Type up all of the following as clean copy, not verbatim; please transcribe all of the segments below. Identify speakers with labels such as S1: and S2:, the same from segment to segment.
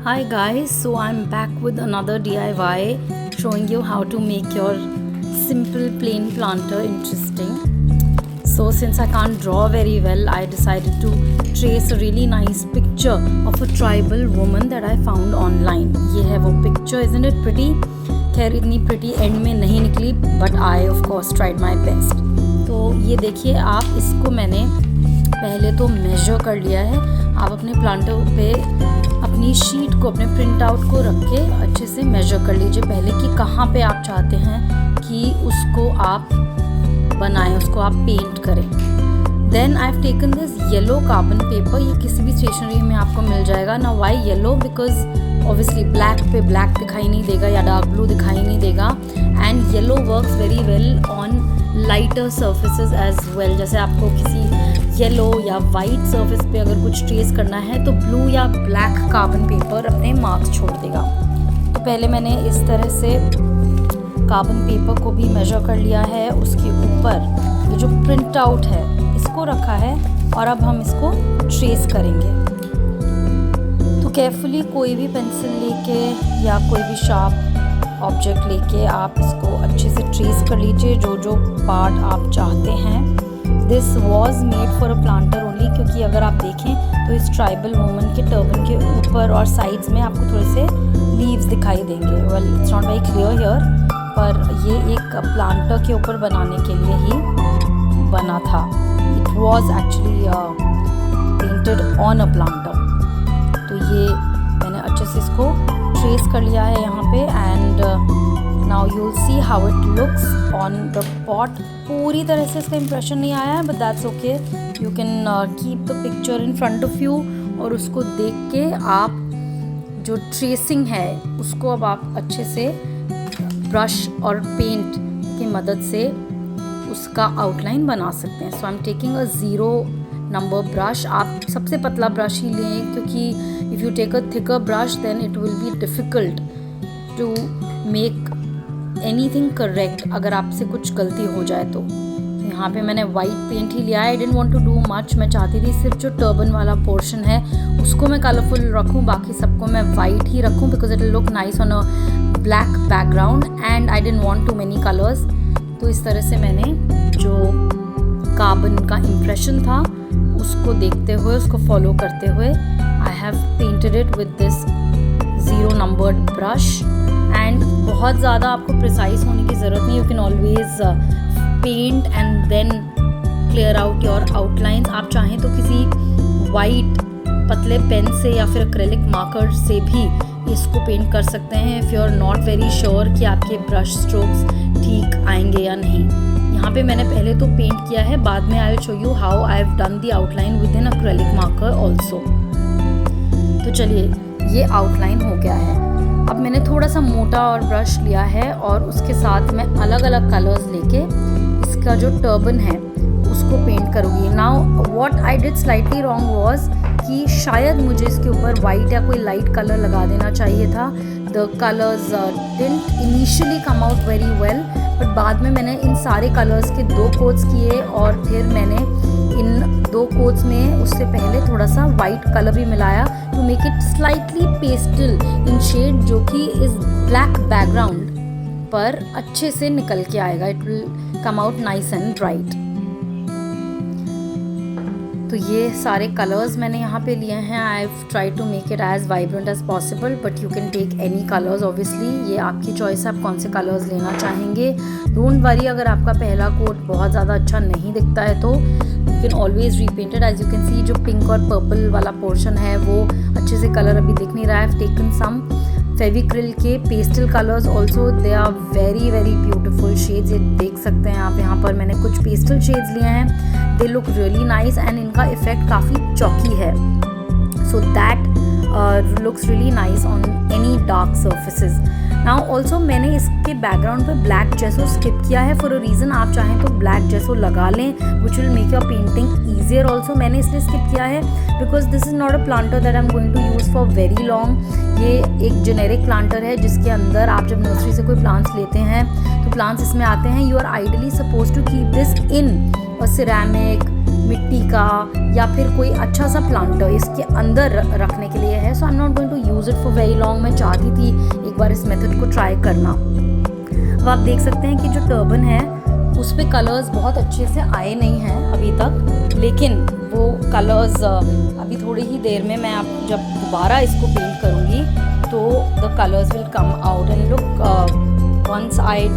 S1: Hi guys, so I'm back with another DIY showing you how to make your simple plain planter interesting. So since I can't draw very well, I decided to trace a really nice picture of a tribal woman that I found online. ये है वो picture, isn't it pretty? खैर इतनी pretty end में नहीं निकली, but I of course tried my best. तो ये देखिए आप, इसको मैंने पहले तो मेजर कर लिया है. आप अपने प्लांटर पे अपनी शीट को, अपने प्रिंट आउट को रख के अच्छे से मेजर कर लीजिए पहले कि कहाँ पे आप चाहते हैं कि उसको आप बनाएं, उसको आप पेंट करें. Then I have taken this yellow carbon paper. ये किसी भी स्टेशनरी में आपको मिल जाएगा. ना why yellow, because obviously black पे ब्लैक दिखाई नहीं देगा या डार्क ब्लू दिखाई नहीं देगा. And yellow works very well on lighter surfaces as well. जैसे आपको किसी येलो या वाइट सर्फेस पे अगर कुछ ट्रेस करना है तो ब्लू या ब्लैक कार्बन पेपर अपने मार्क्स छोड़ देगा. तो पहले मैंने इस तरह से कार्बन पेपर को भी मेजर कर लिया है. उसके ऊपर ये जो प्रिंट आउट है इसको रखा है और अब हम इसको ट्रेस करेंगे. तो केयरफुली कोई भी पेंसिल लेके या कोई भी शार्प ऑब्जेक्ट लेके आप इसको अच्छे से ट्रेस कर लीजिए जो जो पार्ट आप चाहते हैं. This was made for a planter only, क्योंकि अगर आप देखें तो इस ट्राइबल वुमन के टर्बन के ऊपर और साइड्स में आपको थोड़े से लीव्स दिखाई देंगे. Well it's not very clear here, पर ये एक प्लांटर के ऊपर बनाने के लिए ही बना था. It was actually painted on a planter. तो ये मैंने अच्छे से इसको ट्रेस कर लिया है यहाँ पे. And now you will see how it looks on the pot. पूरी तरह से इसका इम्प्रेशन नहीं आया है, but that's okay. You can keep the picture in front of you और उसको देख के आप जो ट्रेसिंग है उसको अब आप अच्छे से ब्रश और पेंट की मदद से उसका आउटलाइन बना सकते हैं. So I am taking a 0 number brush. आप सबसे पतला ब्रश ही लें, क्योंकि if you take a thicker brush then it will be difficult to make anything correct अगर आपसे कुछ गलती हो जाए तो. यहाँ पे मैंने वाइट पेंट ही लिया है. I didn't want to do much. मैं चाहती थी सिर्फ जो टर्बन वाला पोर्शन है उसको मैं कलरफुल रखूँ, बाकी सबको मैं वाइट ही रखूँ, because it will look nice on a black background and I didn't want too many colours. तो इस तरह से मैंने जो कार्बन का इम्प्रेशन था उसको देखते हुए, उसको फॉलो करते हुए I have painted it with this 0 numbered brush. And बहुत ज़्यादा आपको प्रिसाइज होने की ज़रूरत नहीं. You can always paint and then clear out your outlines. आप चाहें तो किसी वाइट पतले पेन से या फिर एक्रेलिक मार्कर से भी इसको पेंट कर सकते हैं if you are not very sure कि आपके ब्रश स्ट्रोक्स ठीक आएंगे या नहीं. यहाँ पे मैंने पहले तो पेंट किया है, बाद में I will show you how I have done the outline with an acrylic marker also. तो चलिए, ये आउटलाइन हो गया है. अब मैंने थोड़ा सा मोटा और ब्रश लिया है और उसके साथ मैं अलग अलग कलर्स लेके इसका जो टर्बन है उसको पेंट करूँगी. Now what I did slightly wrong was कि शायद मुझे इसके ऊपर वाइट या कोई लाइट कलर लगा देना चाहिए था. The colours didn't initially come out very well, but बाद में मैंने इन सारे कलर्स के 2 कोट्स किए और फिर मैंने इन 2 कोट्स में उससे पहले थोड़ा सा वाइट कलर भी मिलाया to make it slightly pastel in shade, जो कि इस ब्लैक बैकग्राउंड पर अच्छे से निकल के आएगा. It will come out nice and bright. तो ये सारे कलर्स मैंने यहाँ पे लिए हैं. I have try to make it as vibrant as possible, but you can take any colours. Obviously ये आपकी चॉइस है, आप कौन से कलर्स लेना चाहेंगे. डोंट वरी अगर आपका पहला कोट बहुत ज़्यादा अच्छा नहीं दिखता है तो you can always repaint it. As you can see जो पिंक और पर्पल वाला पोर्शन है वो अच्छे से कलर अभी दिख नहीं रहा है. I have taken some Fevicryl के pastel colours also. They are very very beautiful shades. ये देख सकते हैं आप, यहाँ पर मैंने कुछ पेस्टल शेड्स लिए हैं. They look really nice and इनका इफेक्ट काफ़ी चॉकी है. So that looks really nice on any dark surfaces. Now also मैंने इसके बैकग्राउंड पे ब्लैक जेसो स्किप किया है फॉर अ रीज़न. आप चाहें तो ब्लैक जेसो लगा लें, which will make your painting easier also. मैंने इसलिए स्किप किया है because this is not a planter that I am going to use for very long. ये एक जेनेरिक प्लांटर है जिसके अंदर आप जब नर्सरी से कोई प्लांट्स लेते हैं तो प्लांट्स इसमें आते हैं. You are ideally suppose to keep this in a ceramic मिट्टी का या फिर कोई अच्छा सा प्लांटर इसके अंदर रखने के लिए है। So I am not going to use it for very long. मैं चाहती थी एक बार इस मेथड को ट्राई करना। अब आप देख सकते हैं कि जो टर्बन है उस पर कलर्स बहुत अच्छे से आए नहीं हैं अभी तक, लेकिन वो कलर्स अभी थोड़ी ही देर में मैं आप जब दोबारा इसको पेंट करूँगी तो the colours will come out and look once I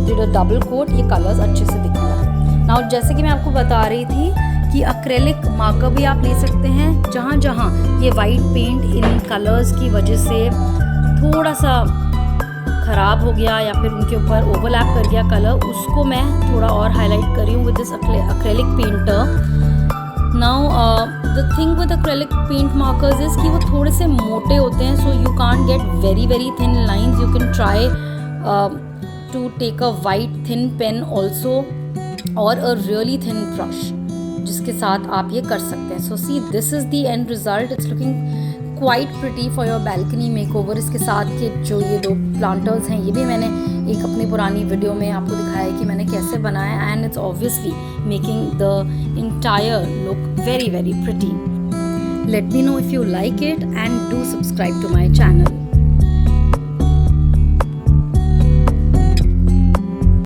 S1: did a double coat ये कलर्स अच्छे से दिखने लगे। नाउ जैसे कि मैं आपको बता रही थी कि एक्रेलिक मार्कर भी आप ले सकते हैं। जहाँ जहाँ ये वाइट पेंट इन कलर्स की वजह से थोड़ा सा ख़राब हो गया या फिर उनके ऊपर ओवरलैप कर गया कलर, उसको मैं थोड़ा और हाईलाइट कर रही हूँ with this acrylic painter. Now the thing with acrylic paint markers is कि वो थोड़े से मोटे होते हैं, so you can't get very very thin lines. You can try to take a white thin pen also और अ रियली थिन ब्रश जिसके साथ आप ये कर सकते हैं। So see this is the end result. It's looking quite pretty for your balcony makeover. इसके साथ के जो ये 2 प्लांटर्स हैं ये भी मैंने एक अपनी पुरानी वीडियो में आपको दिखाया है कि मैंने कैसे बनाया, and it's obviously making the entire look very very pretty. Let me know if you like it and do subscribe to my channel.